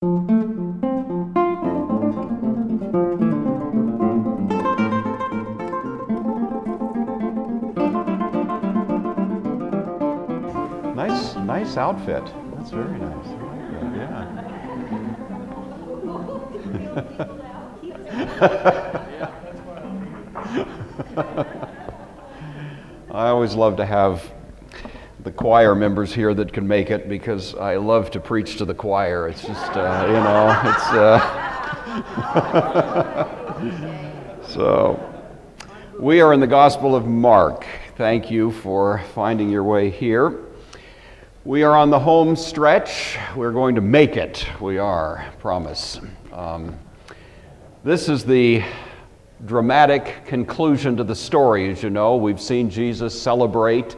Nice outfit. That's very nice. I like that, yeah. I always love to have the choir members here that can make it, because I love to preach to the choir. It's just, So, we are in the Gospel of Mark. Thank you for finding your way here. We are on the home stretch. We're going to make it. We are, promise. This is the dramatic conclusion to the story. As you know, we've seen Jesus celebrate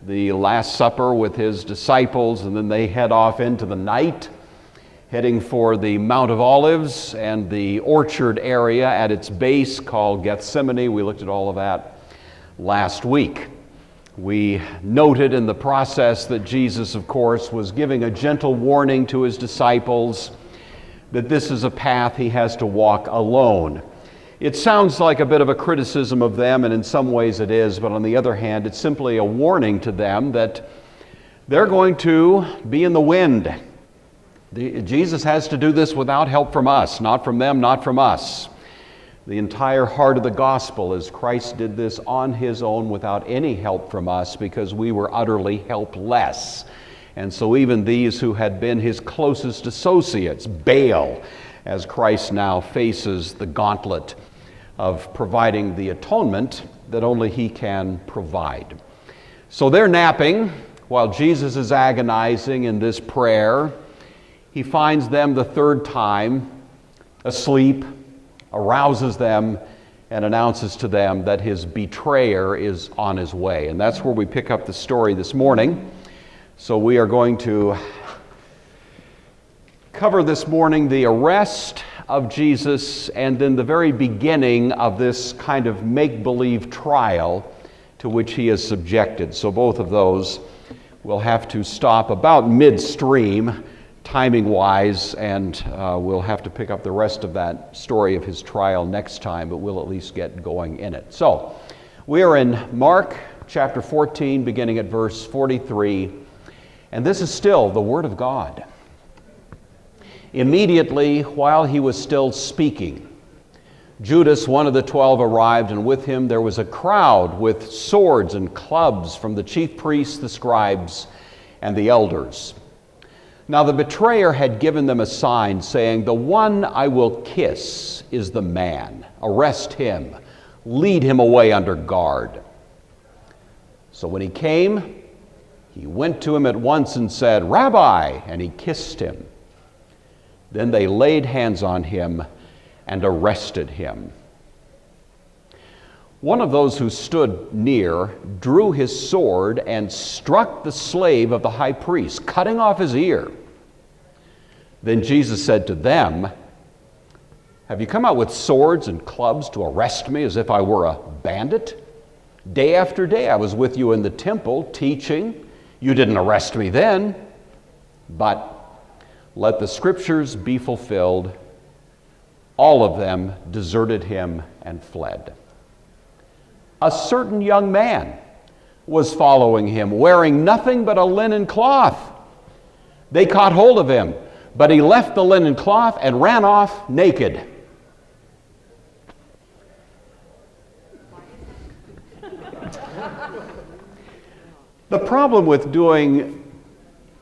the Last Supper with his disciples, and then they head off into the night, heading for the Mount of Olives and the orchard area at its base called Gethsemane. We looked at all of that last week. We noted in the process that Jesus, of course, was giving a gentle warning to his disciples that this is a path he has to walk alone. It sounds like a bit of a criticism of them, and in some ways it is, but on the other hand, it's simply a warning to them that they're going to be in the wind. Jesus has to do this without help from us, not from them, not from us. The entire heart of the gospel is Christ did this on his own without any help from us, because we were utterly helpless. And so even these who had been his closest associates bail as Christ now faces the gauntlet of providing the atonement that only he can provide. So they're napping while Jesus is agonizing in this prayer. He finds them the third time asleep, arouses them, and announces to them that his betrayer is on his way. And that's where we pick up the story this morning. So we are going to cover this morning the arrest of Jesus and then the very beginning of this kind of make-believe trial to which he is subjected. So both of those will have to stop about midstream, timing-wise, and we'll have to pick up the rest of that story of his trial next time, but we'll at least get going in it. So, we are in Mark chapter 14, beginning at verse 43, and this is still the Word of God. Immediately, while he was still speaking, Judas, one of the 12, arrived, and with him there was a crowd with swords and clubs from the chief priests, the scribes, and the elders. Now the betrayer had given them a sign, saying, "The one I will kiss is the man. Arrest him. Lead him away under guard." So when he came, he went to him at once and said, "Rabbi," and he kissed him. Then they laid hands on him and arrested him. One of those who stood near drew his sword and struck the slave of the high priest, cutting off his ear. Then Jesus said to them, "Have you come out with swords and clubs to arrest me as if I were a bandit? Day after day I was with you in the temple teaching. You didn't arrest me then. But let the scriptures be fulfilled." All of them deserted him and fled. A certain young man was following him, wearing nothing but a linen cloth. They caught hold of him, but he left the linen cloth and ran off naked. The problem with doing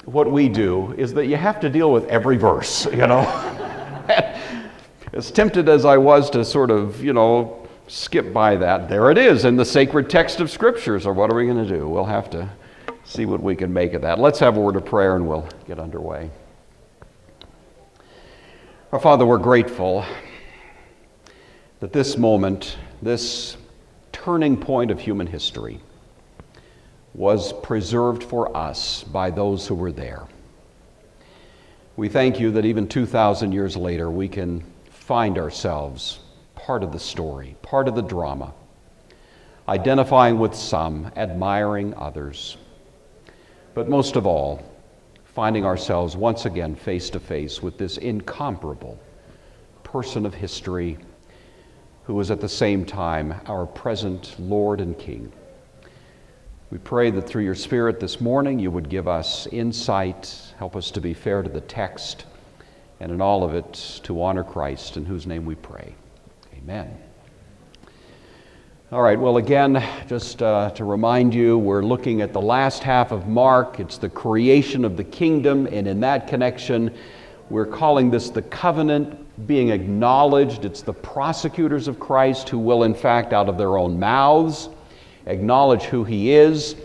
what we do is that you have to deal with every verse, As tempted as I was to sort of, skip by that, there it is in the sacred text of Scriptures. Or what are we going to do? We'll have to see what we can make of that. Let's have a word of prayer and we'll get underway. Our Father, we're grateful that this moment, this turning point of human history, was preserved for us by those who were there. We thank you that even 2,000 years later, we can find ourselves part of the story, part of the drama, identifying with some, admiring others, but most of all, finding ourselves once again face to face with this incomparable person of history who is at the same time our present Lord and King. We pray that through your Spirit this morning you would give us insight, help us to be fair to the text, and in all of it to honor Christ, in whose name we pray. Amen. All right, well again, just to remind you, we're looking at the last half of Mark. It's the creation of the kingdom, and in that connection, we're calling this the covenant being acknowledged. It's the prosecutors of Christ who will, in fact, out of their own mouths, acknowledge who he is.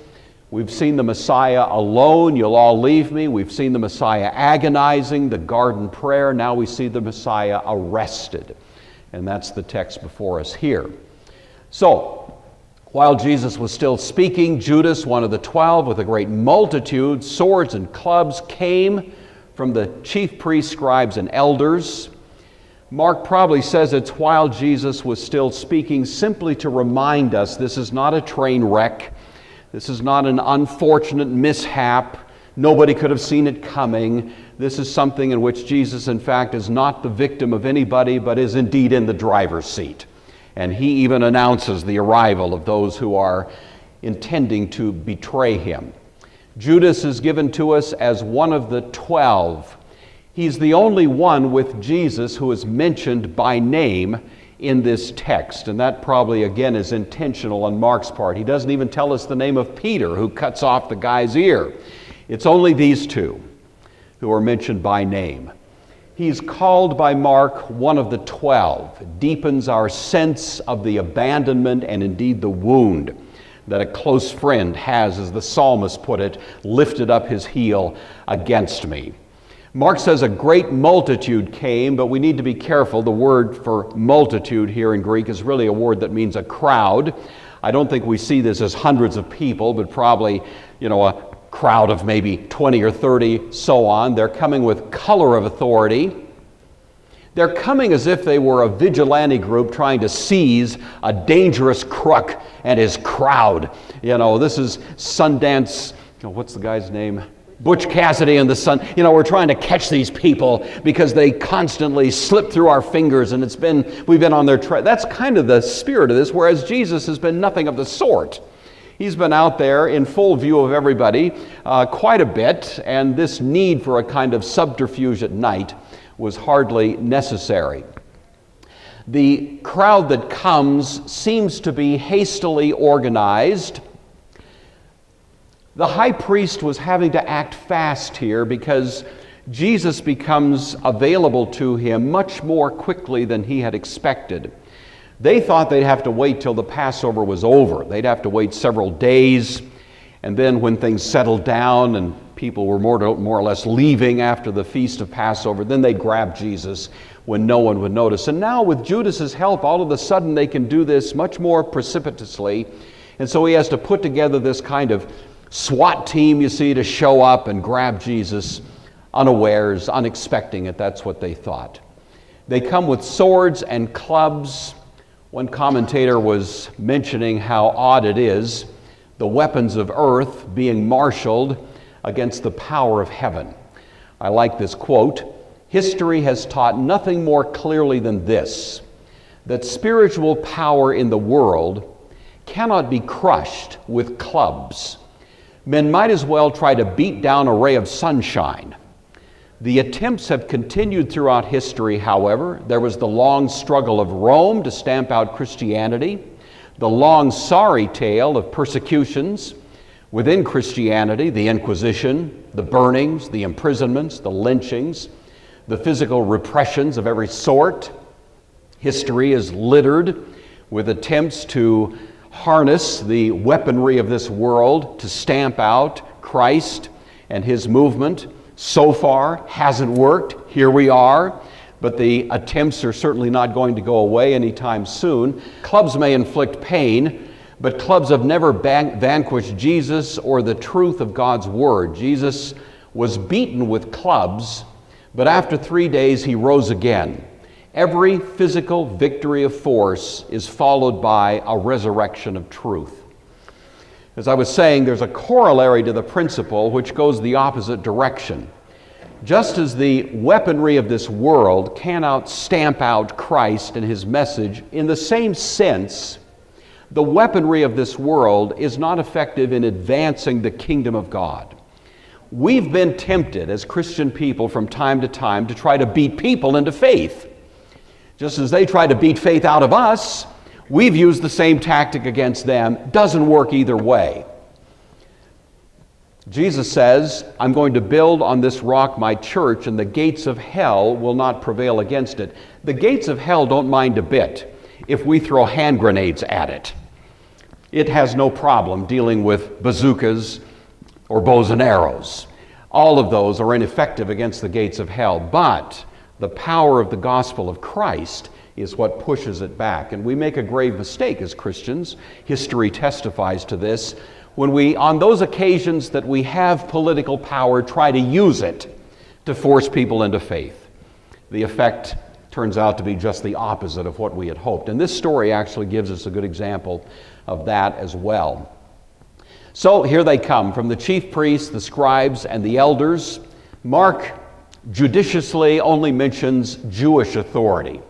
We've seen the Messiah alone, you'll all leave me. We've seen the Messiah agonizing, the garden prayer. Now we see the Messiah arrested. And that's the text before us here. So, while Jesus was still speaking, Judas, one of the 12, with a great multitude, swords and clubs, came from the chief priests, scribes, and elders. Mark probably says it's while Jesus was still speaking, simply to remind us this is not a train wreck. This is not an unfortunate mishap. Nobody could have seen it coming. This is something in which Jesus, in fact, is not the victim of anybody, but is indeed in the driver's seat. And he even announces the arrival of those who are intending to betray him. Judas is given to us as one of the 12. He's the only one with Jesus who is mentioned by name in this text, and that probably again is intentional on Mark's part. He doesn't even tell us the name of Peter, who cuts off the guy's ear. It's only these two who are mentioned by name. He's called by Mark one of the 12. It deepens our sense of the abandonment and indeed the wound that a close friend has, as the psalmist put it, lifted up his heel against me. Mark says a great multitude came, but we need to be careful. The word for multitude here in Greek is really a word that means a crowd. I don't think we see this as hundreds of people, but probably, a crowd of maybe 20 or 30, so on. They're coming with color of authority. They're coming as if they were a vigilante group trying to seize a dangerous crook and his crowd. This is Sundance, what's the guy's name? Butch Cassidy and the Sun. We're trying to catch these people because they constantly slip through our fingers, and we've been on their trail. That's kind of the spirit of this, whereas Jesus has been nothing of the sort. He's been out there in full view of everybody quite a bit, and this need for a kind of subterfuge at night was hardly necessary. The crowd that comes seems to be hastily organized. The high priest was having to act fast here because Jesus becomes available to him much more quickly than he had expected. They thought they'd have to wait till the Passover was over. They'd have to wait several days, and then when things settled down and people were more or less leaving after the feast of Passover, then they'd grab Jesus when no one would notice. And now with Judas's help, all of a sudden they can do this much more precipitously. And so he has to put together this kind of SWAT team, you see, to show up and grab Jesus unawares, unexpecting it. That's what they thought. They come with swords and clubs. One commentator was mentioning how odd it is, the weapons of earth being marshaled against the power of heaven. I like this quote. History has taught nothing more clearly than this, that spiritual power in the world cannot be crushed with clubs. Men might as well try to beat down a ray of sunshine. The attempts have continued throughout history, however. There was the long struggle of Rome to stamp out Christianity, the long sorry tale of persecutions within Christianity, the Inquisition, the burnings, the imprisonments, the lynchings, the physical repressions of every sort. History is littered with attempts to harness the weaponry of this world to stamp out Christ and his movement. So far, hasn't worked. Here we are. But the attempts are certainly not going to go away anytime soon. Clubs may inflict pain, but clubs have never vanquished Jesus or the truth of God's Word. Jesus was beaten with clubs, but after 3 days he rose again. Every physical victory of force is followed by a resurrection of truth. As I was saying, there's a corollary to the principle which goes the opposite direction. Just as the weaponry of this world cannot stamp out Christ and his message, in the same sense, the weaponry of this world is not effective in advancing the kingdom of God. We've been tempted as Christian people from time to time to try to beat people into faith. Just as they try to beat faith out of us, we've used the same tactic against them. Doesn't work either way. Jesus says, I'm going to build on this rock my church, and the gates of hell will not prevail against it. The gates of hell don't mind a bit if we throw hand grenades at it. It has no problem dealing with bazookas or bows and arrows. All of those are ineffective against the gates of hell, but the power of the gospel of Christ is what pushes it back. And we make a grave mistake as Christians. History testifies to this. When we, on those occasions that we have political power, try to use it to force people into faith. The effect turns out to be just the opposite of what we had hoped. And this story actually gives us a good example of that as well. So here they come from the chief priests, the scribes, and the elders. Mark judiciously only mentions Jewish authority.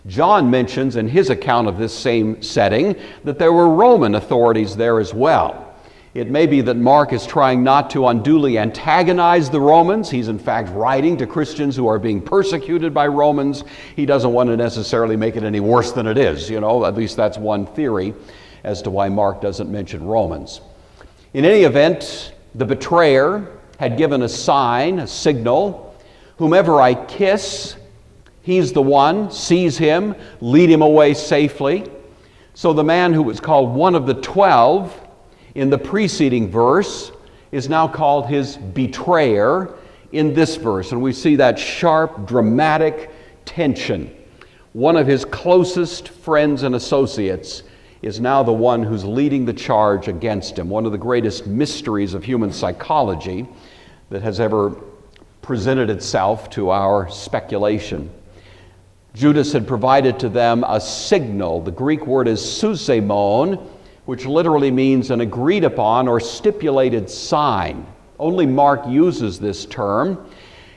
John mentions in his account of this same setting that there were Roman authorities there as well. It may be that Mark is trying not to unduly antagonize the Romans. He's in fact writing to Christians who are being persecuted by Romans. He doesn't want to necessarily make it any worse than it is, at least that's one theory as to why Mark doesn't mention Romans. In any event, the betrayer had given a sign, a signal. Whomever I kiss, he's the one. Seize him, lead him away safely. So the man who was called one of the 12 in the preceding verse is now called his betrayer in this verse. And we see that sharp, dramatic tension. One of his closest friends and associates is now the one who's leading the charge against him. One of the greatest mysteries of human psychology that has ever presented itself to our speculation. Judas had provided to them a signal. The Greek word is sousemon, which literally means an agreed upon or stipulated sign. Only Mark uses this term,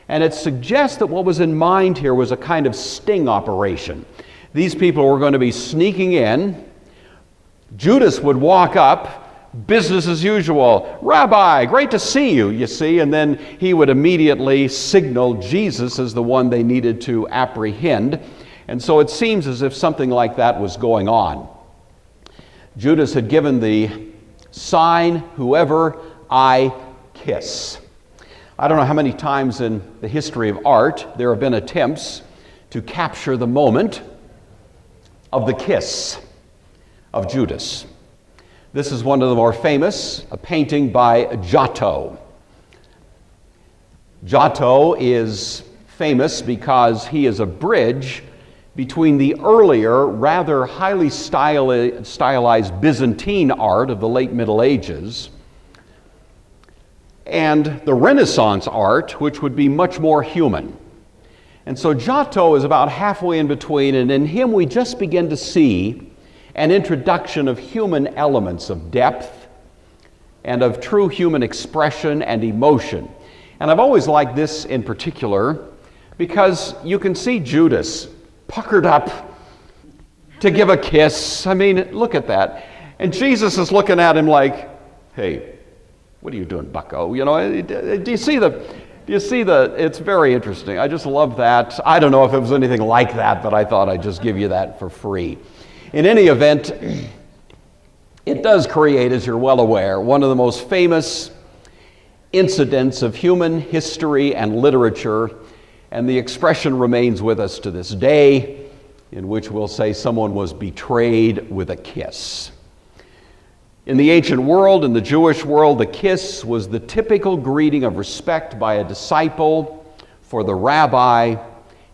and it suggests that what was in mind here was a kind of sting operation. These people were going to be sneaking in. Judas would walk up, business as usual. Rabbi, great to see you, you see, and then he would immediately signal Jesus as the one they needed to apprehend. And so it seems as if something like that was going on. Judas had given the sign, whoever I kiss. I don't know how many times in the history of art there have been attempts to capture the moment of the kiss of Judas. This is one of the more famous, a painting by Giotto. Giotto is famous because he is a bridge between the earlier, rather highly stylized Byzantine art of the late Middle Ages and the Renaissance art, which would be much more human. And so Giotto is about halfway in between, and in him we just begin to see an introduction of human elements of depth and of true human expression and emotion. And I've always liked this in particular because you can see Judas puckered up to give a kiss. I mean, look at that. And Jesus is looking at him like, hey, what are you doing, bucko? Do you see the, it's very interesting. I just love that. I don't know if it was anything like that, but I thought I'd just give you that for free. In any event, it does create, as you're well aware, one of the most famous incidents of human history and literature, and the expression remains with us to this day, in which we'll say someone was betrayed with a kiss. In the ancient world, in the Jewish world, the kiss was the typical greeting of respect by a disciple for the rabbi.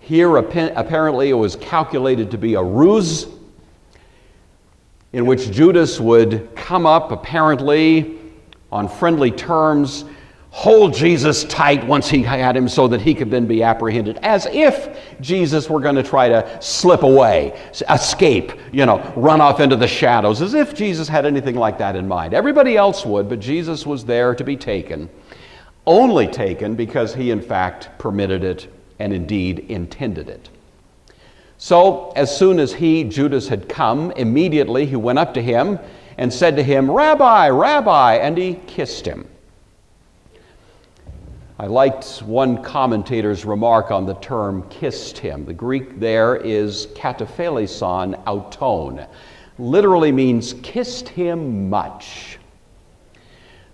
Here, apparently, it was calculated to be a ruse, in which Judas would come up, apparently, on friendly terms, hold Jesus tight once he had him so that he could then be apprehended, as if Jesus were going to try to slip away, escape, run off into the shadows, as if Jesus had anything like that in mind. Everybody else would, but Jesus was there to be taken, only taken because he in fact permitted it and indeed intended it. So as soon as Judas, had come, immediately he went up to him and said to him, "Rabbi, Rabbi," and he kissed him. I liked one commentator's remark on the term "kissed him." The Greek there is katapheleson auton. Literally means kissed him much.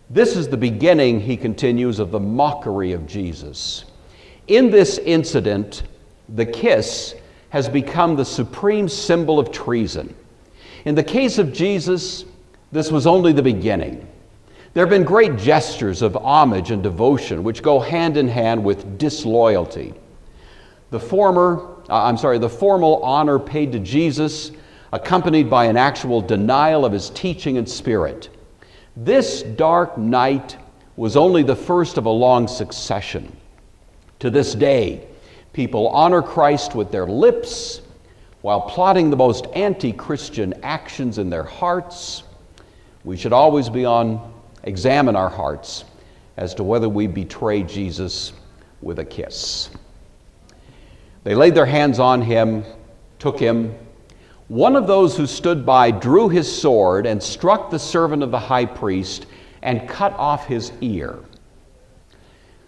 This is the beginning, he continues, of the mockery of Jesus. In this incident, the kiss has become the supreme symbol of treason. In the case of Jesus, this was only the beginning. There have been great gestures of homage and devotion which go hand in hand with disloyalty. The formal honor paid to Jesus, accompanied by an actual denial of his teaching and spirit. This dark night was only the first of a long succession. To this day, people honor Christ with their lips while plotting the most anti-Christian actions in their hearts. We should always examine our hearts as to whether we betray Jesus with a kiss. They laid their hands on him, took him. One of those who stood by drew his sword and struck the servant of the high priest and cut off his ear.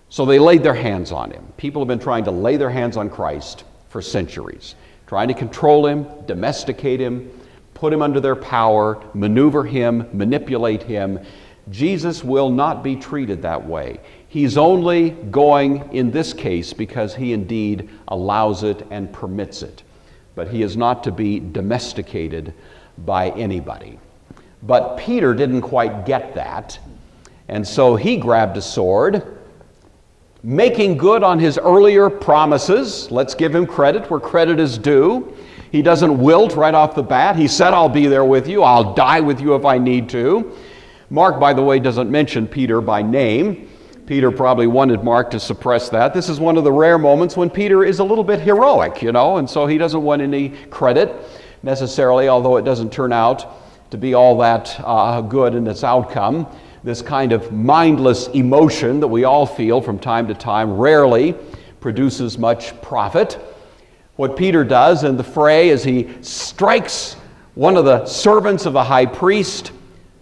So they laid their hands on him. People have been trying to lay their hands on Christ for centuries, trying to control him, domesticate him, put him under their power, maneuver him, manipulate him. Jesus will not be treated that way. He's only going in this case because he indeed allows it and permits it. But he is not to be domesticated by anybody. But Peter didn't quite get that, and so he grabbed a sword, making good on his earlier promises. Let's give him credit where credit is due. He doesn't wilt right off the bat. He said, "I'll be there with you. I'll die with you if I need to." Mark, by the way, doesn't mention Peter by name. Peter probably wanted Mark to suppress that. This is one of the rare moments when Peter is a little bit heroic, and so he doesn't want any credit necessarily, although it doesn't turn out to be all that good in its outcome. This kind of mindless emotion that we all feel from time to time rarely produces much profit. What Peter does in the fray is he strikes one of the servants of the high priest.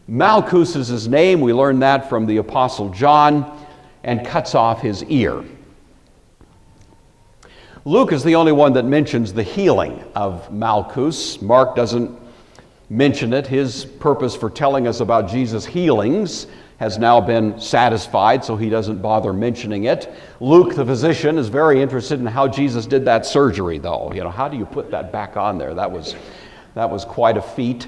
Malchus is his name. We learn that from the Apostle John, and cuts off his ear. Luke is the only one that mentions the healing of Malchus. Mark doesn't mention it. His purpose for telling us about Jesus' healings has now been satisfied, so he doesn't bother mentioning it. Luke, the physician, is very interested in how Jesus did that surgery, though. How do you put that back on there? That was quite a feat.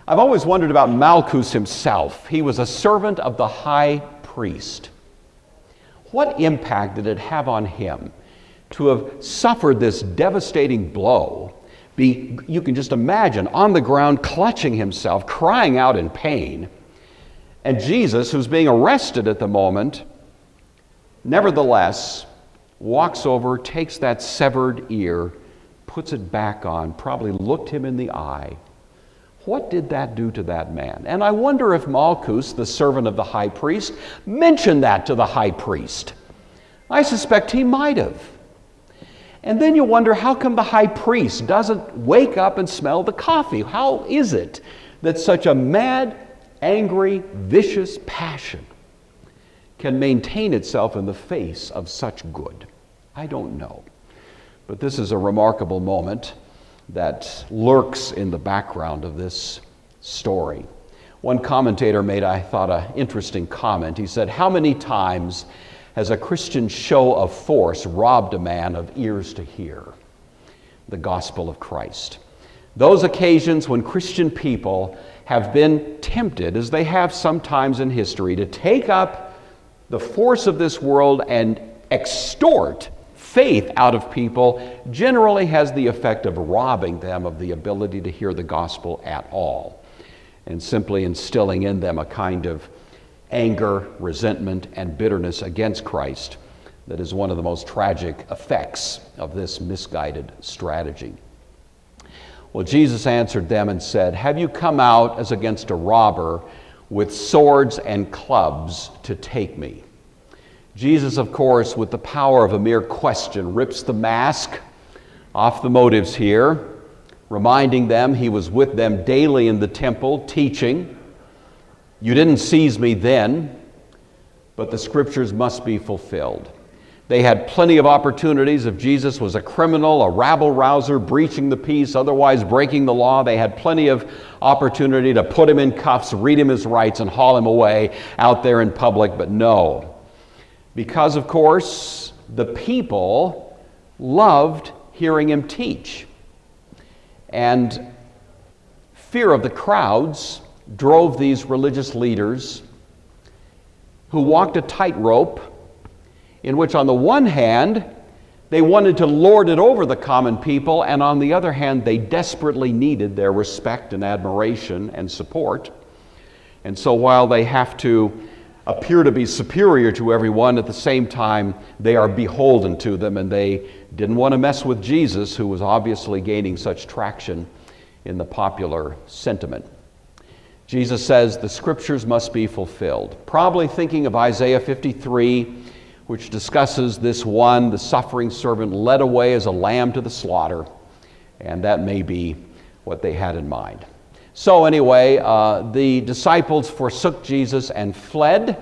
I've always wondered about Malchus himself. He was a servant of the high priest. What impact did it have on him to have suffered this devastating blow? You can just imagine, on the ground, clutching himself, crying out in pain. And Jesus, who's being arrested at the moment, nevertheless walks over, takes that severed ear, puts it back on, probably looked him in the eye. What did that do to that man? And I wonder if Malchus, the servant of the high priest, mentioned that to the high priest. I suspect he might have. And then you wonder, how come the high priest doesn't wake up and smell the coffee? How is it that such a mad, angry, vicious passion can maintain itself in the face of such good? I don't know. But this is a remarkable moment that lurks in the background of this story. One commentator made, I thought, an interesting comment. He said, "How many times has a Christian show of force robbed a man of ears to hear the gospel of Christ?" Those occasions when Christian people have been tempted, as they have sometimes in history, to take up the force of this world and extort faith out of people, generally has the effect of robbing them of the ability to hear the gospel at all, and simply instilling in them a kind of anger, resentment, and bitterness against Christ that is one of the most tragic effects of this misguided strategy. Well, Jesus answered them and said, "Have you come out as against a robber with swords and clubs to take me?" Jesus, of course, with the power of a mere question, rips the mask off the motives here, reminding them he was with them daily in the temple, teaching. "You didn't seize me then, but the scriptures must be fulfilled." They had plenty of opportunities. If Jesus was a criminal, a rabble-rouser, breaching the peace, otherwise breaking the law, they had plenty of opportunity to put him in cuffs, read him his rights, and haul him away out there in public, but no. Because, of course, the people loved hearing him teach. And fear of the crowds drove these religious leaders who walked a tightrope in which, on the one hand, they wanted to lord it over the common people, and on the other hand, they desperately needed their respect and admiration and support. And so while they have to appear to be superior to everyone, at the same time, they are beholden to them, and they didn't want to mess with Jesus, who was obviously gaining such traction in the popular sentiment. Jesus says the scriptures must be fulfilled, probably thinking of Isaiah 53, which discusses this one, the suffering servant, led away as a lamb to the slaughter, and that may be what they had in mind. So anyway, the disciples forsook Jesus and fled.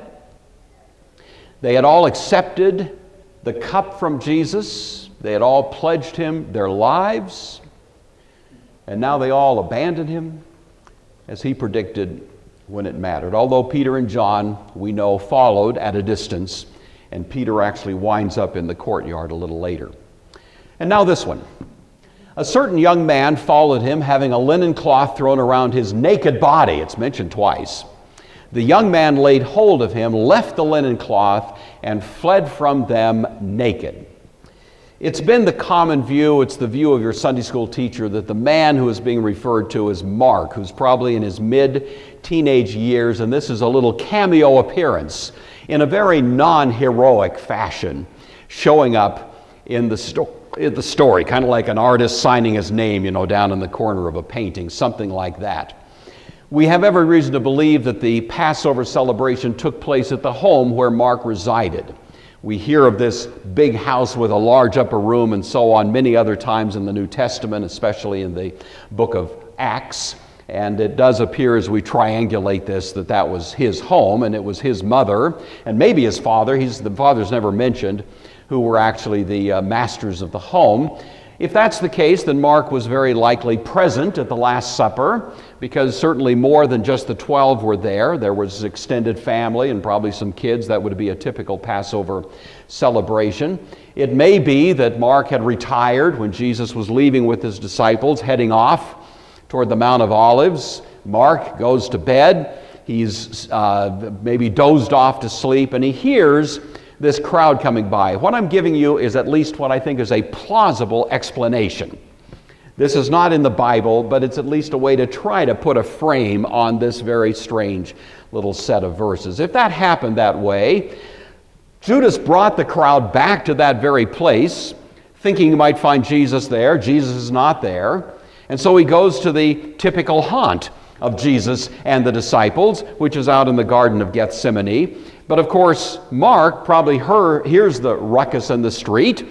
They had all accepted the cup from Jesus. They had all pledged him their lives, and now they all abandoned him, as he predicted when it mattered. Although Peter and John, we know, followed at a distance, and Peter actually winds up in the courtyard a little later. And now this one. A certain young man followed him, having a linen cloth thrown around his naked body. It's mentioned twice. The young man laid hold of him, left the linen cloth, and fled from them naked. It's been the common view, it's the view of your Sunday school teacher, that the man who is being referred to is Mark, who's probably in his mid-teenage years, and this is a little cameo appearance in a very non-heroic fashion, showing up in the story, kind of like an artist signing his name, down in the corner of a painting, something like that. We have every reason to believe that the Passover celebration took place at the home where Mark resided. We hear of this big house with a large upper room and so on many other times in the New Testament, especially in the book of Acts. And it does appear as we triangulate this that was his home, and it was his mother, and maybe his father, the father's never mentioned, who were actually the masters of the home. If that's the case, then Mark was very likely present at the Last Supper, because certainly more than just the 12 were there. There was extended family and probably some kids. That would be a typical Passover celebration. It may be that Mark had retired when Jesus was leaving with his disciples, heading off toward the Mount of Olives. Mark goes to bed. He's maybe dozed off to sleep, and he hears this crowd coming by. What I'm giving you is at least what I think is a plausible explanation. This is not in the Bible, but it's at least a way to try to put a frame on this very strange little set of verses. If that happened that way, Judas brought the crowd back to that very place, thinking he might find Jesus there. Jesus is not there. And so he goes to the typical haunt of Jesus and the disciples, which is out in the Garden of Gethsemane. But of course, Mark probably hears the ruckus in the street,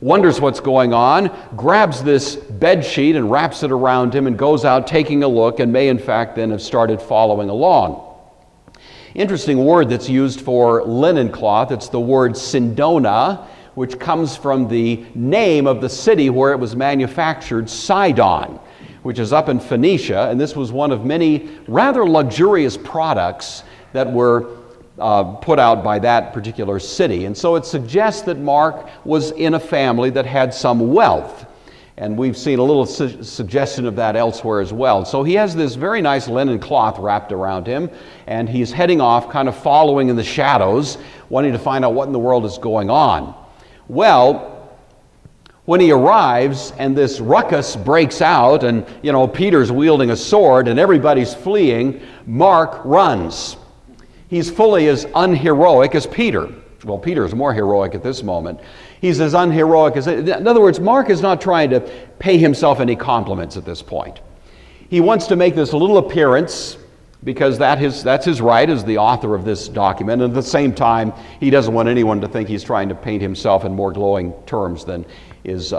wonders what's going on, grabs this bed sheet and wraps it around him and goes out taking a look, and may in fact then have started following along. Interesting word that's used for linen cloth. It's the word Sindona, which comes from the name of the city where it was manufactured, Sidon, which is up in Phoenicia, and this was one of many rather luxurious products that were put out by that particular city. And so it suggests that Mark was in a family that had some wealth. And we've seen a little suggestion of that elsewhere as well. So he has this very nice linen cloth wrapped around him, and he's heading off, kind of following in the shadows, wanting to find out what in the world is going on. Well, when he arrives and this ruckus breaks out, and Peter's wielding a sword and everybody's fleeing, Mark runs. He's fully as unheroic as Peter. Well, Peter is more heroic at this moment. He's as unheroic as... In other words, Mark is not trying to pay himself any compliments at this point. He wants to make this little appearance because that's his right as the author of this document. And at the same time, he doesn't want anyone to think he's trying to paint himself in more glowing terms than is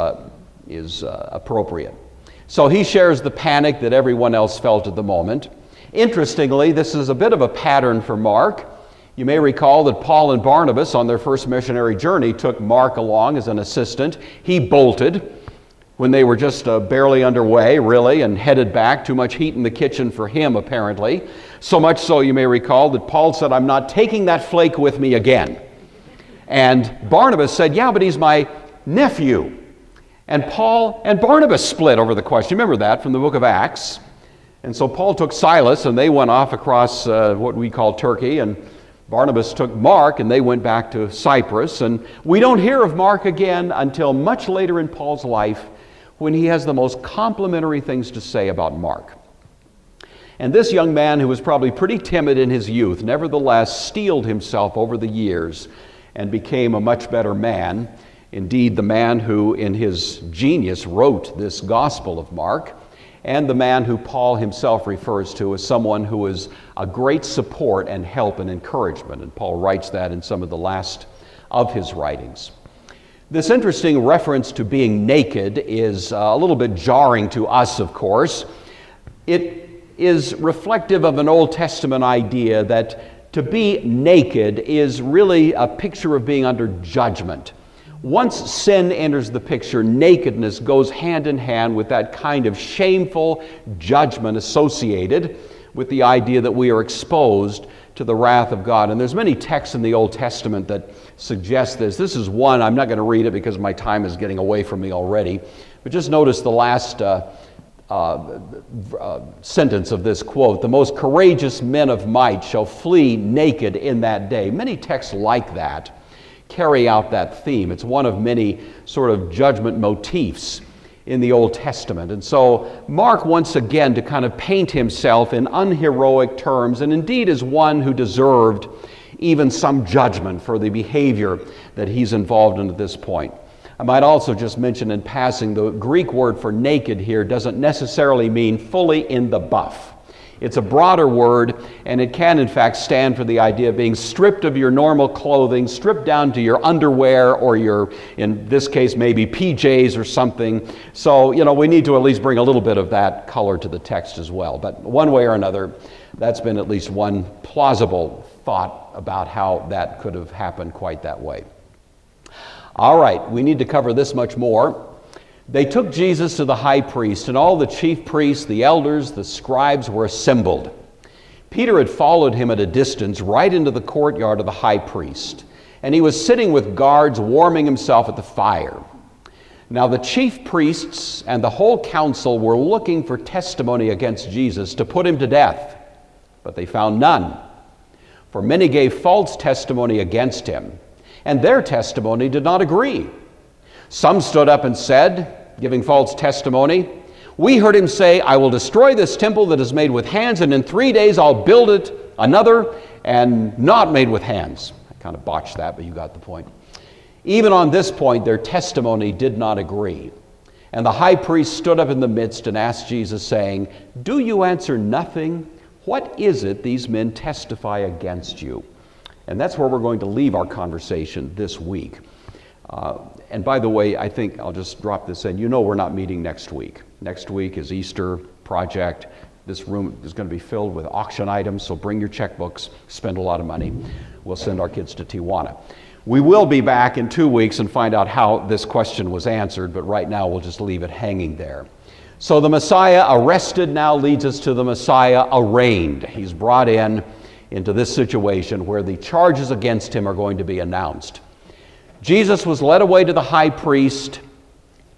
appropriate. So he shares the panic that everyone else felt at the moment. Interestingly, this is a bit of a pattern for Mark. You may recall that Paul and Barnabas on their first missionary journey took Mark along as an assistant. He bolted when they were just barely underway, really, and headed back. Too much heat in the kitchen for him, apparently. So much so, you may recall, that Paul said, "I'm not taking that flake with me again." And Barnabas said, "Yeah, but he's my nephew." And Paul and Barnabas split over the question. Remember that from the book of Acts. And so Paul took Silas, and they went off across what we call Turkey, and Barnabas took Mark, and they went back to Cyprus. And we don't hear of Mark again until much later in Paul's life, when he has the most complimentary things to say about Mark. And this young man, who was probably pretty timid in his youth, nevertheless steeled himself over the years and became a much better man. Indeed, the man who, in his genius, wrote this Gospel of Mark, and the man who Paul himself refers to as someone who is a great support and help and encouragement. And Paul writes that in some of the last of his writings. This interesting reference to being naked is a little bit jarring to us, of course. It is reflective of an Old Testament idea that to be naked is really a picture of being under judgment. Once sin enters the picture, nakedness goes hand in hand with that kind of shameful judgment associated with the idea that we are exposed to the wrath of God. And there's many texts in the Old Testament that suggest this. This is one. I'm not going to read it because my time is getting away from me already. But just notice the last sentence of this quote. "The most courageous men of might shall flee naked in that day." Many texts like that carry out that theme. It's one of many sort of judgment motifs in the Old Testament. And so Mark once again to kind of paint himself in unheroic terms, and indeed is one who deserved even some judgment for the behavior that he's involved in at this point. I might also just mention in passing, the Greek word for naked here doesn't necessarily mean fully in the buff. It's a broader word, and it can in fact stand for the idea of being stripped of your normal clothing, stripped down to your underwear or your, in this case, maybe PJs or something. So, we need to at least bring a little bit of that color to the text as well. But one way or another, that's been at least one plausible thought about how that could have happened quite that way. All right, we need to cover this much more. They took Jesus to the high priest, and all the chief priests, the elders, the scribes were assembled. Peter had followed him at a distance right into the courtyard of the high priest, and he was sitting with guards warming himself at the fire. Now the chief priests and the whole council were looking for testimony against Jesus to put him to death, but they found none. For many gave false testimony against him, and their testimony did not agree. Some stood up and said, giving false testimony, "We heard him say, 'I will destroy this temple that is made with hands, and in 3 days I'll build it another and not made with hands.'" I kind of botched that, but you got the point. Even on this point, their testimony did not agree. And the high priest stood up in the midst and asked Jesus, saying, "Do you answer nothing? What is it these men testify against you?" And that's where we're going to leave our conversation this week. And by the way, I think I'll just drop this in. We're not meeting next week. Next week is Easter project. This room is going to be filled with auction items, so bring your checkbooks, spend a lot of money. We'll send our kids to Tijuana. We will be back in 2 weeks and find out how this question was answered, but right now we'll just leave it hanging there. So the Messiah arrested now leads us to the Messiah arraigned. He's brought into this situation where the charges against him are going to be announced. Jesus was led away to the high priest.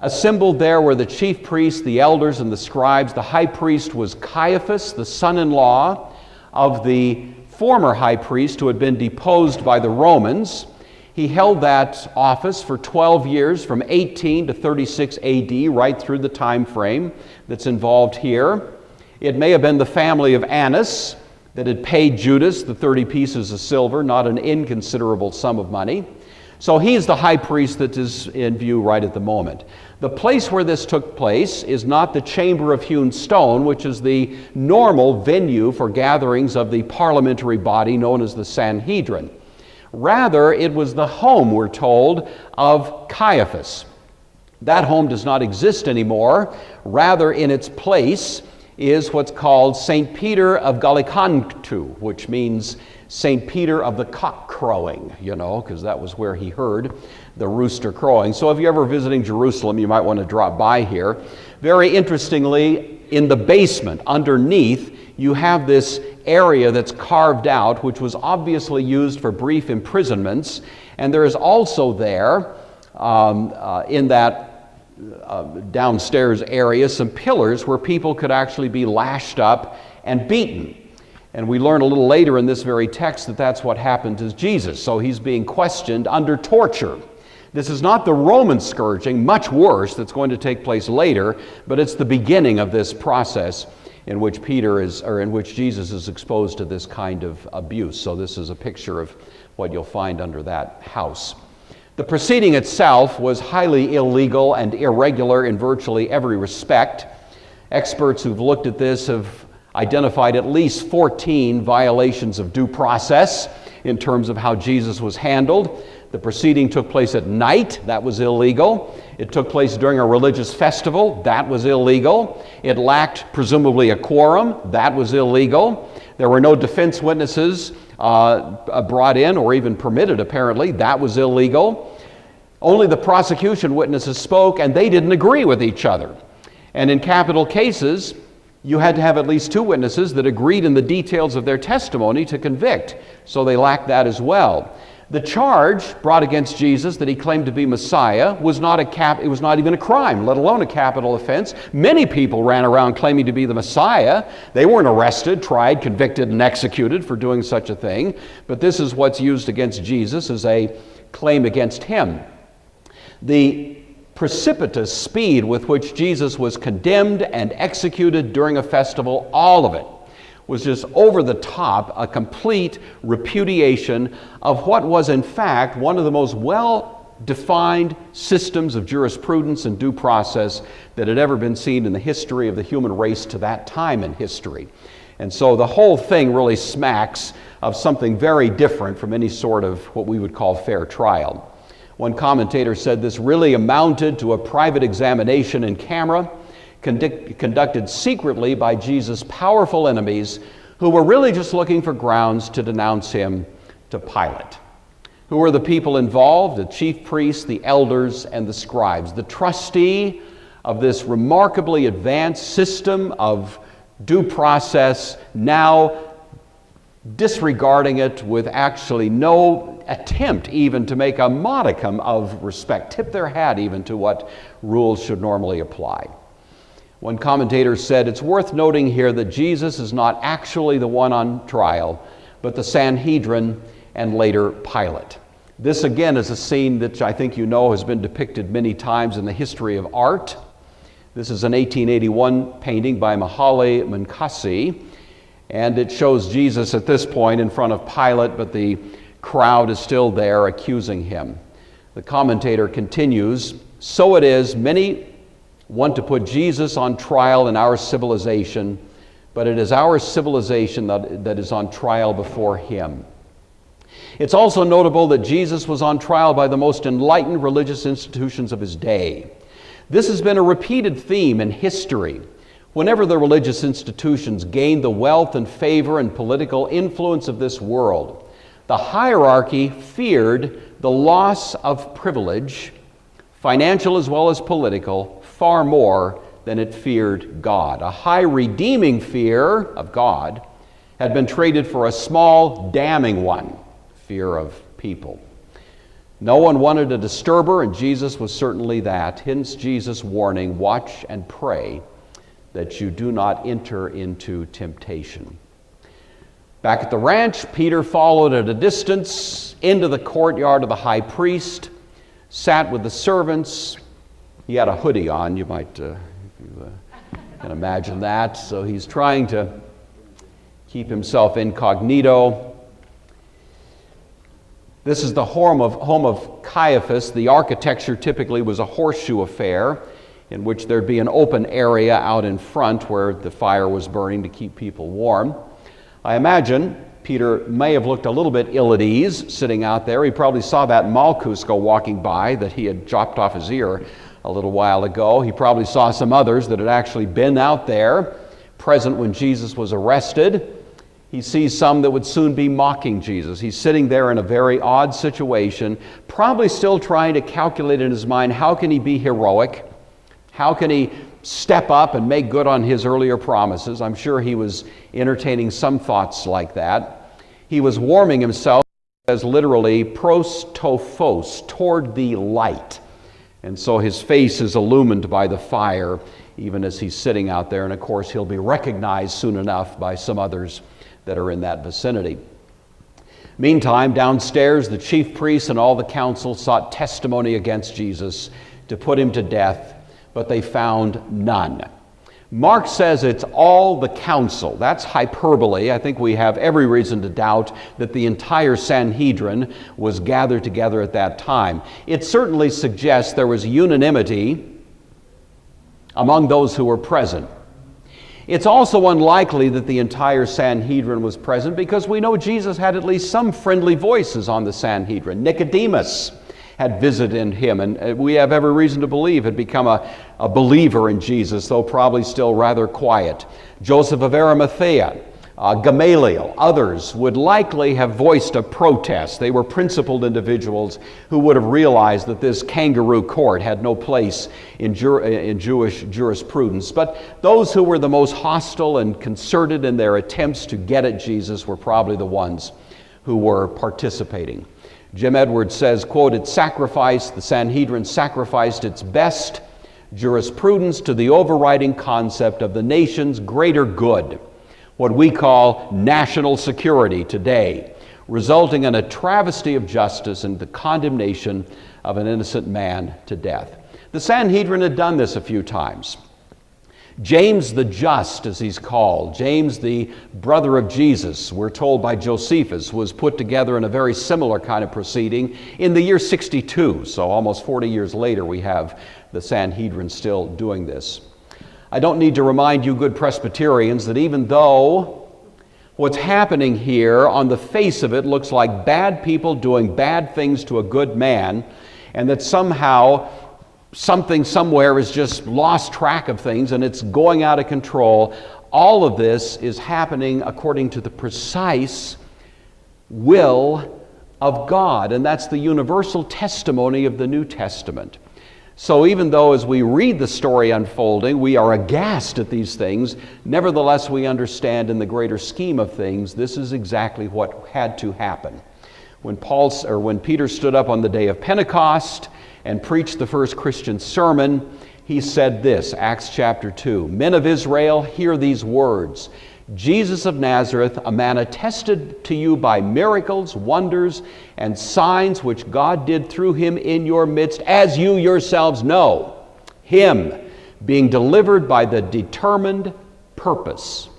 Assembled there were the chief priests, the elders, and the scribes. The high priest was Caiaphas, the son-in-law of the former high priest who had been deposed by the Romans. He held that office for 12 years, from 18 to 36 AD, right through the time frame that's involved here. It may have been the family of Annas, that had paid Judas the 30 pieces of silver, not an inconsiderable sum of money. So he's the high priest that is in view right at the moment. The place where this took place is not the chamber of hewn stone, which is the normal venue for gatherings of the parliamentary body known as the Sanhedrin. Rather, it was the home, we're told, of Caiaphas. That home does not exist anymore. Rather, in its place is what's called St. Peter of Gallicantu, which means St. Peter of the cock crowing, because that was where he heard the rooster crowing. So if you're ever visiting Jerusalem, you might want to drop by here. Very interestingly, in the basement, underneath, you have this area that's carved out, which was obviously used for brief imprisonments. And there is also there, in that downstairs area, some pillars where people could actually be lashed up and beaten. And we learn a little later in this very text that that's what happened to Jesus. So he's being questioned under torture. This is not the Roman scourging, much worse, that's going to take place later, but it's the beginning of this process in which Jesus is exposed to this kind of abuse. So this is a picture of what you'll find under that house. The proceeding itself was highly illegal and irregular in virtually every respect. Experts who've looked at this have identified at least 14 violations of due process in terms of how Jesus was handled. The proceeding took place at night. That was illegal. It took place during a religious festival. That was illegal. It lacked, presumably, a quorum. That was illegal. There were no defense witnesses brought in or even permitted, apparently. That was illegal. Only the prosecution witnesses spoke, and they didn't agree with each other. And in capital cases, you had to have at least two witnesses that agreed in the details of their testimony to convict. So they lacked that as well. The charge brought against Jesus that he claimed to be Messiah was not even a crime, let alone a capital offense. Many people ran around claiming to be the Messiah. They weren't arrested, tried, convicted, and executed for doing such a thing. But this is what's used against Jesus as a claim against him. The precipitous speed with which Jesus was condemned and executed during a festival, all of it, was just over the top, a complete repudiation of what was in fact one of the most well-defined systems of jurisprudence and due process that had ever been seen in the history of the human race to that time in history. And so the whole thing really smacks of something very different from any sort of what we would call fair trial. One commentator said this really amounted to a private examination in camera conducted secretly by Jesus' powerful enemies who were really just looking for grounds to denounce him to Pilate. Who were the people involved? The chief priests, the elders, and the scribes. The trustee of this remarkably advanced system of due process, now disregarding it with actually no attempt even to make a modicum of respect, tip their hat even to what rules should normally apply. One commentator said, it's worth noting here that Jesus is not actually the one on trial, but the Sanhedrin and later Pilate. This again is a scene that I think you know has been depicted many times in the history of art. This is an 1881 painting by Mihaly Munkaci, and it shows Jesus at this point in front of Pilate, but the crowd is still there accusing him. The commentator continues, so it is, many want to put Jesus on trial in our civilization, but it is our civilization that is on trial before him. It's also notable that Jesus was on trial by the most enlightened religious institutions of his day. This has been a repeated theme in history. Whenever the religious institutions gained the wealth and favor and political influence of this world, the hierarchy feared the loss of privilege, financial as well as political, far more than it feared God. A high redeeming fear of God had been traded for a small damning one, fear of people. No one wanted a disturber, and Jesus was certainly that. Hence Jesus' warning, watch and pray that you do not enter into temptation. Back at the ranch, Peter followed at a distance into the courtyard of the high priest, sat with the servants. He had a hoodie on, you might can imagine that. So he's trying to keep himself incognito. This is the home of Caiaphas. The architecture typically was a horseshoe affair in which there'd be an open area out in front where the fire was burning to keep people warm. I imagine Peter may have looked a little bit ill at ease sitting out there. He probably saw that Malchus go walking by that he had chopped off his ear a little while ago. He probably saw some others that had actually been out there present when Jesus was arrested. He sees some that would soon be mocking Jesus. He's sitting there in a very odd situation, probably still trying to calculate in his mind, how can he be heroic? How can he step up and make good on his earlier promises? I'm sure he was entertaining some thoughts like that. He was warming himself, as literally pros to phos, toward the light. And so his face is illumined by the fire, even as he's sitting out there. And of course, he'll be recognized soon enough by some others that are in that vicinity. Meantime, downstairs, the chief priests and all the council sought testimony against Jesus to put him to death, but they found none. Mark says it's all the council. That's hyperbole. I think we have every reason to doubt that the entire Sanhedrin was gathered together at that time. It certainly suggests there was unanimity among those who were present. It's also unlikely that the entire Sanhedrin was present because we know Jesus had at least some friendly voices on the Sanhedrin. Nicodemus had visited him, and we have every reason to believe had become a believer in Jesus, though probably still rather quiet. Joseph of Arimathea, Gamaliel, others would likely have voiced a protest. They were principled individuals who would have realized that this kangaroo court had no place in Jewish jurisprudence. But those who were the most hostile and concerted in their attempts to get at Jesus were probably the ones who were participating. Jim Edwards says, quote, the Sanhedrin sacrificed its best jurisprudence to the overriding concept of the nation's greater good, what we call national security today, resulting in a travesty of justice and the condemnation of an innocent man to death. The Sanhedrin had done this a few times. James the Just, as he's called, James the brother of Jesus, we're told by Josephus, was put together in a very similar kind of proceeding in the year 62. So almost 40 years later, we have the Sanhedrin still doing this. I don't need to remind you good Presbyterians that even though what's happening here on the face of it looks like bad people doing bad things to a good man, and that somehow something somewhere has just lost track of things and it's going out of control, all of this is happening according to the precise will of God, and that's the universal testimony of the New Testament. So even though as we read the story unfolding, we are aghast at these things, nevertheless we understand in the greater scheme of things, this is exactly what had to happen. When Peter stood up on the day of Pentecost and preached the first Christian sermon, he said this, Acts chapter 2, "Men of Israel, hear these words. Jesus of Nazareth, a man attested to you by miracles, wonders, and signs which God did through him in your midst, as you yourselves know. Him, being delivered by the determined purpose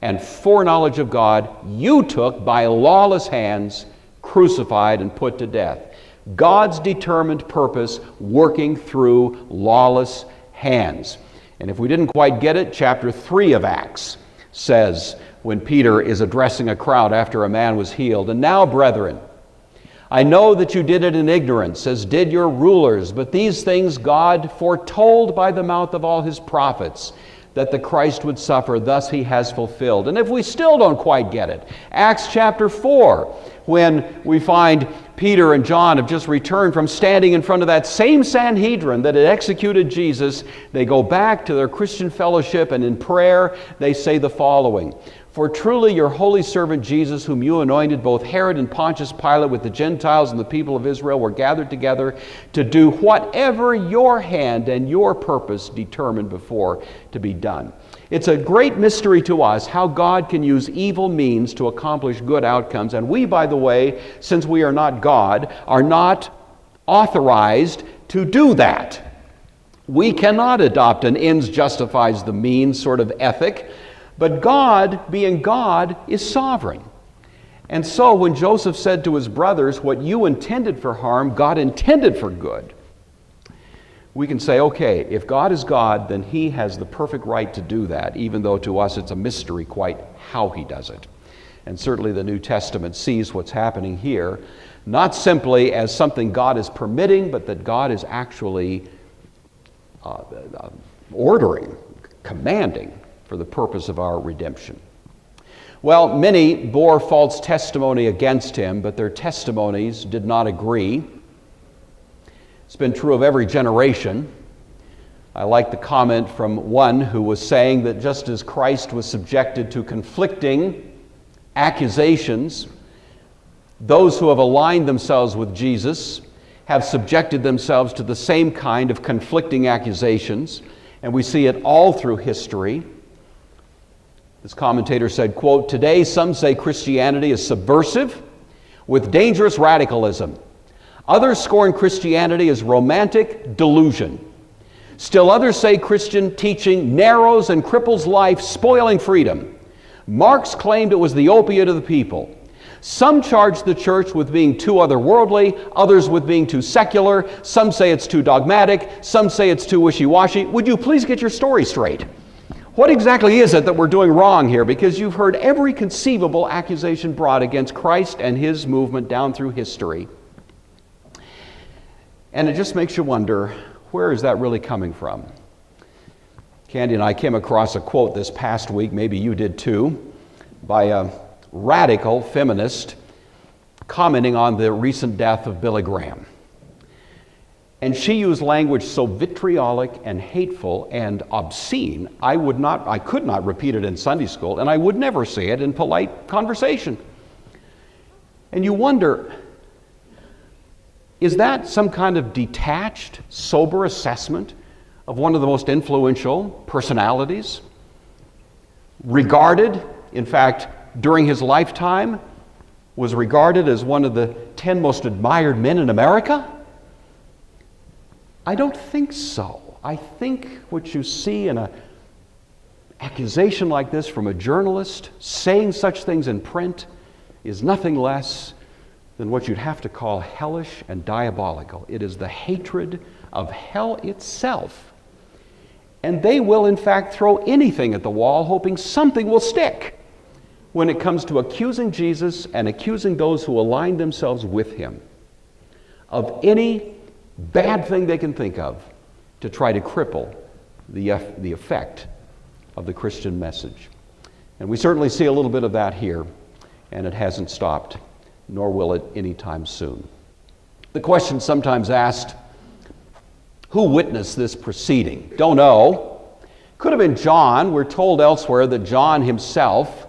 and foreknowledge of God, you took by lawless hands, crucified and put to death." God's determined purpose working through lawless hands. And if we didn't quite get it, chapter 3 of Acts says, when Peter is addressing a crowd after a man was healed, "And now, brethren, I know that you did it in ignorance, as did your rulers, but these things God foretold by the mouth of all his prophets, that the Christ would suffer, thus he has fulfilled." And if we still don't quite get it, Acts chapter 4, when we find Peter and John have just returned from standing in front of that same Sanhedrin that had executed Jesus, they go back to their Christian fellowship, and in prayer they say the following, "For truly your holy servant Jesus, whom you anointed, both Herod and Pontius Pilate with the Gentiles and the people of Israel were gathered together to do whatever your hand and your purpose determined before to be done." It's a great mystery to us how God can use evil means to accomplish good outcomes. And we, by the way, since we are not God, are not authorized to do that. We cannot adopt an ends justifies the means sort of ethic, But God, being God, is sovereign. And so when Joseph said to his brothers, what you intended for harm, God intended for good, we can say, okay, if God is God, then he has the perfect right to do that, even though to us it's a mystery quite how he does it. And certainly the New Testament sees what's happening here, not simply as something God is permitting, but that God is actually ordering, commanding for the purpose of our redemption. Well, many bore false testimony against him, but their testimonies did not agree. It's been true of every generation. I like the comment from one who was saying that just as Christ was subjected to conflicting accusations, those who have aligned themselves with Jesus have subjected themselves to the same kind of conflicting accusations, and we see it all through history. This commentator said, quote, "Today some say Christianity is subversive with dangerous radicalism. Others scorn Christianity as romantic delusion. Still others say Christian teaching narrows and cripples life, spoiling freedom. Marx claimed it was the opiate of the people. Some charge the church with being too otherworldly, others with being too secular. Some say it's too dogmatic, some say it's too wishy-washy. Would you please get your story straight? What exactly is it that we're doing wrong here? Because you've heard every conceivable accusation brought against Christ and his movement down through history. And it just makes you wonder, where is that really coming from? Candy and I came across a quote this past week, maybe you did too, by a radical feminist commenting on the recent death of Billy Graham. And she used language so vitriolic and hateful and obscene, I could not repeat it in Sunday school, and I would never say it in polite conversation. And you wonder, is that some kind of detached, sober assessment of one of the most influential personalities? Regarded, in fact, during his lifetime, was regarded as one of the 10 most admired men in America? I don't think so. I think what you see in an accusation like this from a journalist saying such things in print is nothing less than what you'd have to call hellish and diabolical. It is the hatred of hell itself. And they will, in fact, throw anything at the wall, hoping something will stick when it comes to accusing Jesus and accusing those who align themselves with him of any bad thing they can think of to try to cripple the effect of the Christian message. And we certainly see a little bit of that here, and it hasn't stopped, nor will it anytime soon. The question sometimes asked, who witnessed this proceeding? Don't know. Could have been John. We're told elsewhere that John himself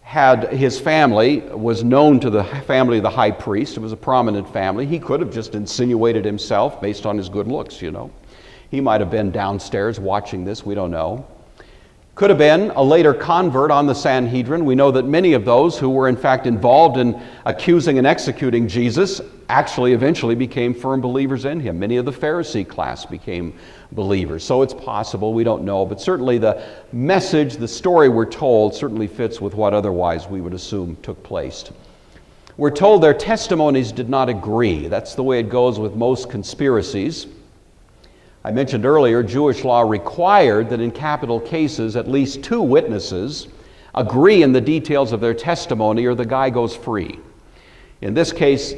had his family, was known to the family of the high priest. It was a prominent family. He could have just insinuated himself based on his good looks, you know. He might have been downstairs watching this, we don't know. Could have been a later convert on the Sanhedrin. We know that many of those who were in fact involved in accusing and executing Jesus actually eventually became firm believers in him. Many of the Pharisee class became believers. So it's possible, we don't know, but certainly the message, the story we're told certainly fits with what otherwise we would assume took place. We're told their testimonies did not agree. That's the way it goes with most conspiracies. I mentioned earlier, Jewish law required that in capital cases at least 2 witnesses agree in the details of their testimony or the guy goes free. In this case,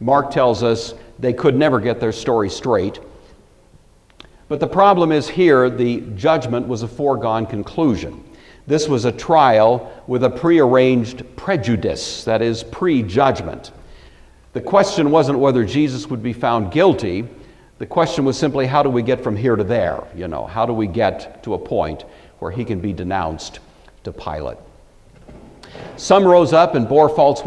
Mark tells us they could never get their story straight. But the problem is here, the judgment was a foregone conclusion. This was a trial with a prearranged prejudice, that is, pre-judgment. The question wasn't whether Jesus would be found guilty. The question was simply, how do we get from here to there? You know, how do we get to a point where he can be denounced to Pilate? Some rose up and bore false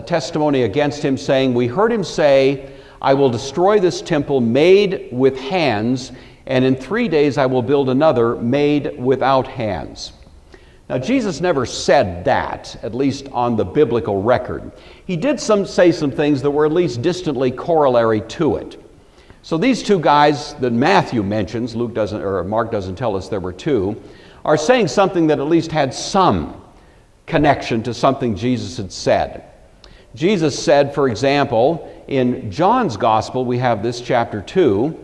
testimony against him, saying, "We heard him say, 'I will destroy this temple made with hands, and in 3 days I will build another made without hands.'" Now, Jesus never said that, at least on the biblical record. He did say some things that were at least distantly corollary to it. So these 2 guys that Matthew mentions, Mark doesn't tell us there were 2, are saying something that at least had some connection to something Jesus had said. Jesus said, for example, in John's Gospel, we have this, chapter 2,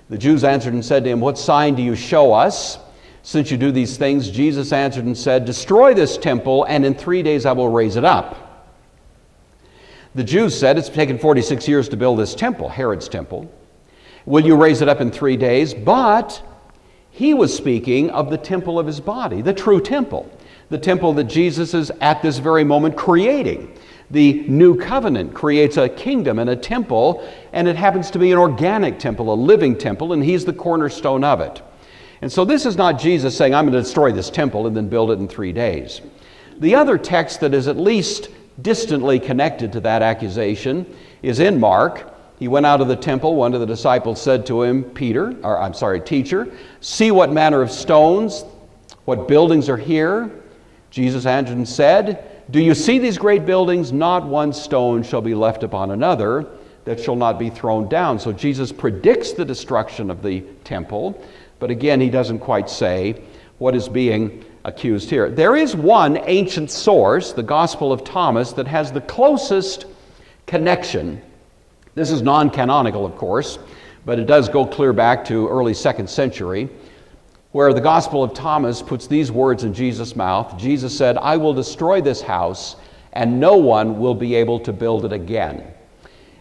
the Jews answered and said to him, "What sign do you show us, since you do these things?" Jesus answered and said, "Destroy this temple, and in 3 days I will raise it up." The Jews said, "It's taken 46 years to build this temple, Herod's temple. Will you raise it up in 3 days?" But he was speaking of the temple of his body, the true temple, the temple that Jesus is at this very moment creating. The new covenant creates a kingdom and a temple, and it happens to be an organic temple, a living temple, and he's the cornerstone of it. And so this is not Jesus saying, "I'm going to destroy this temple and then build it in 3 days." The other text that is at least distantly connected to that accusation is in Mark. He went out of the temple. One of the disciples said to him, "Teacher, see what manner of stones, what buildings are here?" Jesus answered and said, "Do you see these great buildings? Not one stone shall be left upon another that shall not be thrown down." So Jesus predicts the destruction of the temple, but again, he doesn't quite say what is being accused here. There is one ancient source, the Gospel of Thomas, that has the closest connection. This is non-canonical, of course, but it does go clear back to early 2nd century, where the Gospel of Thomas puts these words in Jesus' mouth. Jesus said, "I will destroy this house, and no one will be able to build it again."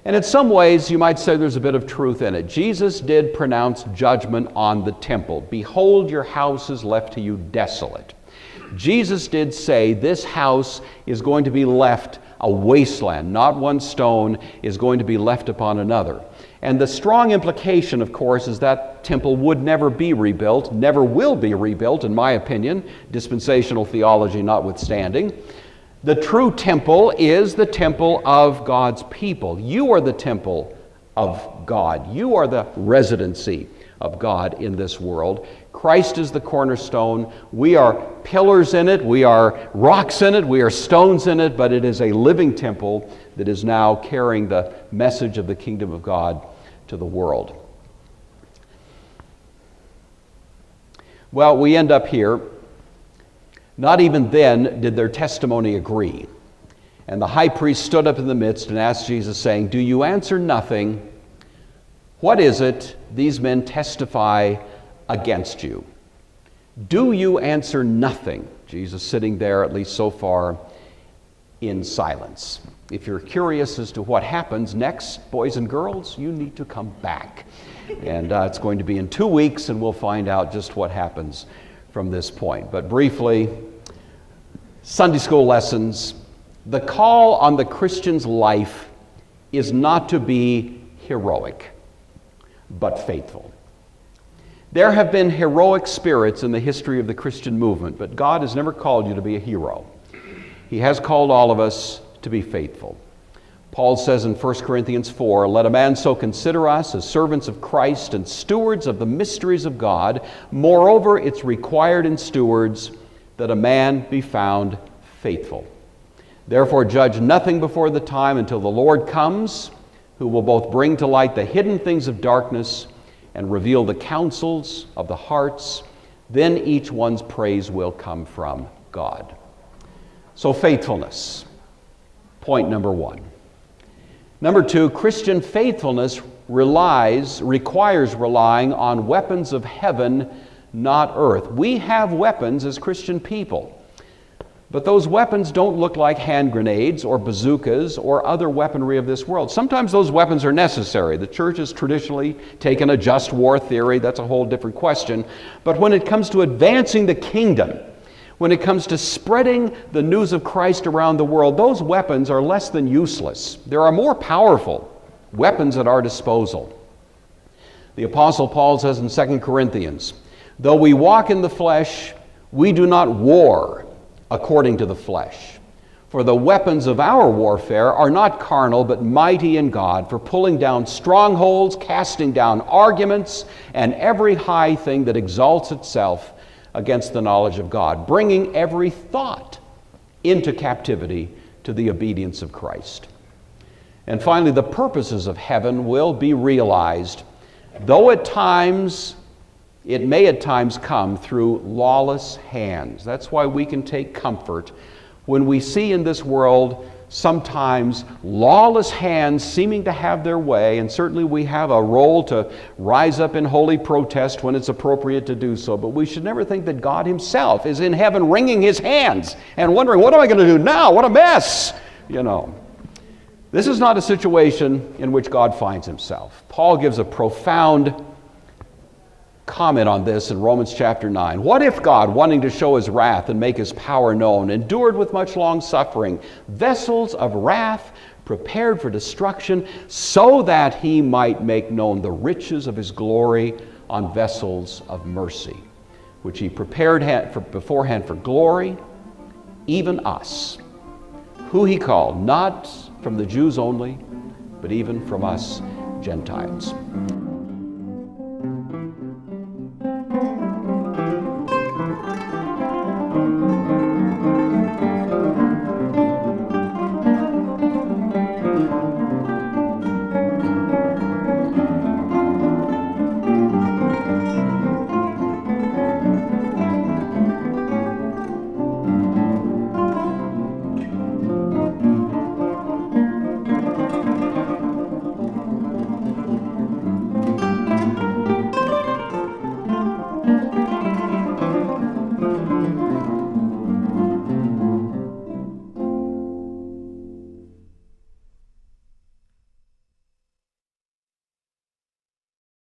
And in some ways, you might say there's a bit of truth in it. Jesus did pronounce judgment on the temple. "Behold, your house is left to you desolate." Jesus did say this house is going to be left a wasteland. Not one stone is going to be left upon another. And the strong implication, of course, is that temple would never be rebuilt, never will be rebuilt, in my opinion, dispensational theology notwithstanding. The true temple is the temple of God's people. You are the temple of God. You are the residency of God in this world. Christ is the cornerstone. We are pillars in it. We are rocks in it. We are stones in it. But it is a living temple that is now carrying the message of the kingdom of God to the world. Well, we end up here. Not even then did their testimony agree. And the high priest stood up in the midst and asked Jesus, saying, "Do you answer nothing? What is it these men testify against you?" Do you answer nothing? Jesus sitting there, at least so far, in silence. If you're curious as to what happens next, boys and girls, you need to come back. And it's going to be in 2 weeks, and we'll find out just what happens from this point. But briefly, Sunday school lessons. The call on the Christian's life is not to be heroic, but faithful. There have been heroic spirits in the history of the Christian movement, but God has never called you to be a hero. He has called all of us to be faithful. Paul says in 1 Corinthians 4, "Let a man so consider us as servants of Christ and stewards of the mysteries of God. Moreover, it's required in stewards that a man be found faithful. Therefore, judge nothing before the time until the Lord comes, who will both bring to light the hidden things of darkness and reveal the counsels of the hearts. Then each one's praise will come from God." So faithfulness, point number one. Number two, Christian faithfulness requires relying on weapons of heaven, not earth. We have weapons as Christian people, but those weapons don't look like hand grenades or bazookas or other weaponry of this world. Sometimes those weapons are necessary. The church has traditionally taken a just war theory. That's a whole different question. But when it comes to advancing the kingdom, when it comes to spreading the news of Christ around the world, those weapons are less than useless. There are more powerful weapons at our disposal. The Apostle Paul says in 2 Corinthians, "Though we walk in the flesh, we do not war according to the flesh. For the weapons of our warfare are not carnal, but mighty in God, for pulling down strongholds, casting down arguments, and every high thing that exalts itself against the knowledge of God, bringing every thought into captivity to the obedience of Christ." And finally, the purposes of heaven will be realized, though at times it may at times come through lawless hands. That's why we can take comfort when we see in this world sometimes lawless hands seeming to have their way, and certainly we have a role to rise up in holy protest when it's appropriate to do so, but we should never think that God himself is in heaven wringing his hands and wondering, what am I going to do now? What a mess! This is not a situation in which God finds himself. Paul gives a profound comment on this in Romans chapter 9. What if God, wanting to show his wrath and make his power known, endured with much long suffering vessels of wrath prepared for destruction, so that he might make known the riches of his glory on vessels of mercy, which he prepared beforehand for glory, even us, who he called, not from the Jews only, but even from us Gentiles.